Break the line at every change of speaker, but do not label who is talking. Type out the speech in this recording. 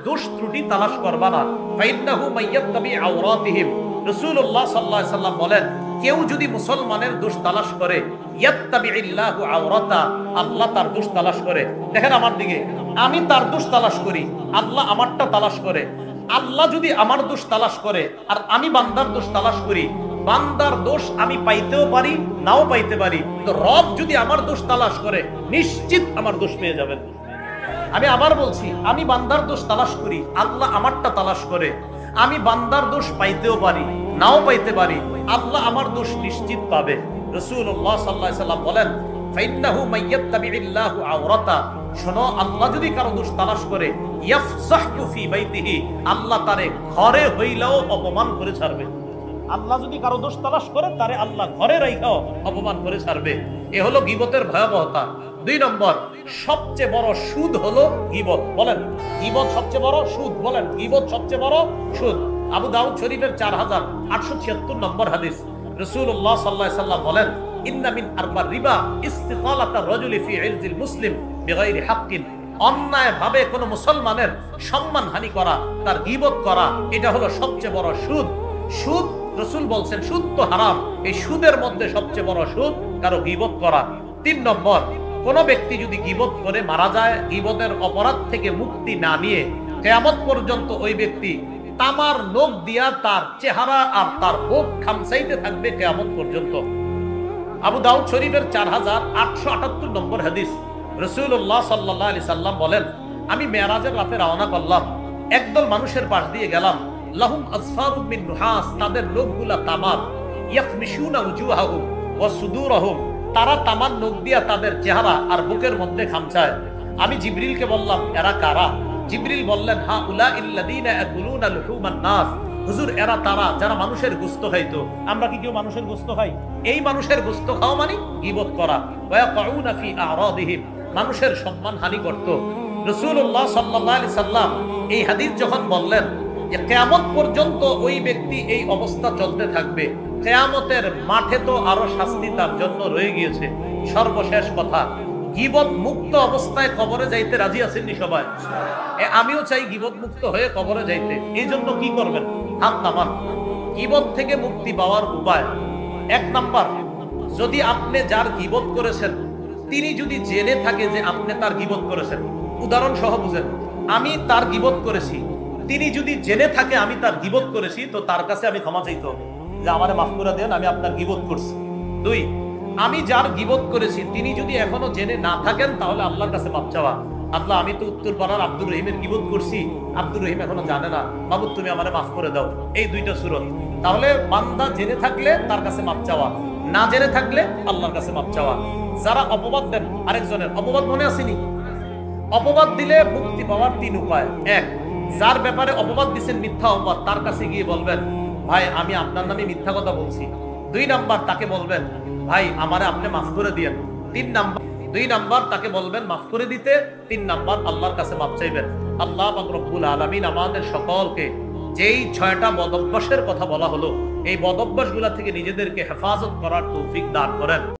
দোষ ত্রুটি তালাশ করবা না। ফাইন্নাহু মাইয়াত্তাবি আওরাতিহিম, রাসূলুল্লাহ সাল্লাল্লাহু আলাইহি সাল্লাম বলেন, কেউ যদি মুসলমানের দোষ তালাশ করে, ইয়াত্তাবিল্লাহু আওরাতা, আল্লাহ তার দোষ তালাশ করে। দেখেন আমার দিকে, আমি তার দোষ তালাশ করি, আল্লাহ আমারটা তালাশ করে। আল্লাহ যদি আমার দোষ তালাশ করে আর আমি বান্দার দোষ তালাশ করি, বান্দার দোষ আমি পাইতেও পারি, নাও পাইতে পারি। তো রব যদি আমার দোষ তালাশ করে, নিশ্চিত আমার দোষ পেয়ে যাবেন। আমি আবার বলছি, আমি বান্দার দোষ তালাশ করি, আল্লাহ আমারটা তালাশ করে। আমি বান্দার দোষ পাইতেও পারি, নাও পাইতে পারি, আল্লাহ আমার দোষ নিশ্চিত পাবে। রাসূলুল্লাহ সাল্লাল্লাহু আলাইহি সাল্লাম বলেন, ফাইন্নাহু মাইয়াত্তাবিল্লাহু আওরাতা, শোনো, আল্লাহ যদি কারো দোষ তালাশ করে, ইয়াফসাহু ফি বাইতিহি, আল্লাহ তারে ঘরে হইলেও অপমান করে ছাড়বে। আল্লাহ যদি কারো দোষ তালাশ করে, তারে আল্লাহ ঘরে রাইখাও অপমান করে ছাড়বে। এ হলো গীবতের ভয়াবহতা। 2 নম্বর, সবচেয়ে বড় সুদ হলো গীবত। বলেন, গীবত সবচেয়ে বড় সুদ। বলেন, গীবত সবচেয়ে বড় সুদ। আবু দাউদ শরীফের 4876 নম্বর হাদিস, রাসূলুল্লাহ সাল্লাল্লাহু আলাইহি সাল্লাম বলেন, ইন্না মিন আরবার রিবা ইস্তিতালাতার রাজুলি ফি ইরজিল মুসলিম বিগাইরি হাক্কিন, অন্যায় ভাবে কোন মুসলমানের সম্মানহানি করা, তার গীবত করা, এটা হলো সবচেয়ে বড় সুদ। সুদ, রাসূল বলছেন, সুদ তো হারাম, এই সুদের মধ্যে সবচেয়ে বড় সুদ কারো গীবত করা। 3 নম্বর, কোন ব্যক্তি যদি গীবত করে মারা যায়, গীবতের অপরাধ থেকে মুক্তি না নিয়ে কিয়ামত পর্যন্ত ওই ব্যক্তি তামার নখ দিয়া তার চেহারা আর তার বুক খামসাইতে থাকবে কিয়ামত পর্যন্ত। আবু দাউদ শরীফের 4878 নম্বর হাদিস, রাসূলুল্লাহ সাল্লাল্লাহু আলাইহি সাল্লাম বলেন, আমি মেরাজের রাতে রওনা করলাম, একদল মানুষের পাশ দিয়ে গেলাম, লাহুম আসফারুম মিন নুহাস, তাদের লোকগুলা তামার, ইয়াফমিশুনা উজুহাহুম ওয়া সুদুরহুম, তারা তামার নখ দিয়া তাদের চেহারা আর বুকের মধ্যে খামচায়। আমি জিবরিলকে বললাম, এরা কারা? জিবরিল বললেন, হা উলা ইল্লাযীনা ইয়াকুলুনা লুহুমান নাস, হুজুর এরা তারা যারা মানুষের গোশত খাইতো। আমরা কি কেউ মানুষের গোশত খাই? এই মানুষের গোশত খাওয়া মানে গীবত করা। ওয়া ইয়াকুনা ফি আরাদিহিম, মানুষের সম্মান হানি করত। রাসূলুল্লাহ সাল্লাল্লাহু আলাইহি সাল্লাম এই হাদিস যখন বললেন যে কিয়ামত পর্যন্ত ওই ব্যক্তি এই অবস্থা চলতে থাকবে, কিয়ামতের মাঠে তো আরো শাস্তি তার জন্য রয়ে গিয়েছে। সর্বশেষ কথা, গীবত মুক্ত অবস্থায় কবরে যাইতে রাজি আছেননি সবাই? আমিও চাই গীবত মুক্ত হয়ে কবরে যাইতে। এই জন্য কি করবেন? হাত নামান। গীবত থেকে মুক্তি পাওয়ার উপায়, 1 নাম্বার, যদি আপনি যার গীবত করেছেন তিনি যদি জেনে থাকে যে আপনি তার গীবত করেছেন, উদাহরণ সহ বুঝেন, আমি তার গীবত করেছি, তিনি যদি জেনে থাকে আমি তার গীবত করেছি, তো তার কাছে আমি ক্ষমা চাইতে হবে যে আমারে মাফ করে দেন, আমি আপনার গীবত করছি। 2, আমি যার গীবত করেছি তিনি যদি এখনো জেনে না থাকেন, তাহলে আল্লাহর কাছে মাফ চাওয়া, আল্লাহ আমি তো উত্তরপাড়ার আব্দুর রহিমের গীবত করছি, আব্দুর রহিম এখনো জানে না, বাবু তুমি আমারে মাফ করে দাও। এই 2টা সূরত। তাহলে বান্দা জেনে থাকলে তার কাছে মাফ চাওয়া, না জেনে থাকলে আল্লাহর কাছে মাফ চাওয়া। যারা অপবাদ দেন আরেকজনের, অপবাদ মনে আসেনি? অপবাদ দিলে মুক্তি পাওয়ার 3 উপায়। 1, যার ব্যাপারে অপবাদ দিচ্ছেন মিথ্যা অপবাদ, তার কাছে গিয়ে বলবেন, ভাই আমি আপনার নামে মিথ্যা কথা বলছি। 2 নাম্বার, তাকে বলবেন, ভাই আমারে আপনি মাফ করে দিয়েন। 2 নাম্বার তাকে বলবেন মাফ করে দিতে। 3 নাম্বার আল্লাহর কাছে মাফ চাইবেন। আল্লাহ পাক রব্বুল আলামিন আমাদের সকলকে যেই 6টা বদঅভ্যাসের কথা বলা হলো, এই বদঅভ্যাসগুলা থেকে নিজেদেরকে হেফাজত করার তৌফিক দান করেন।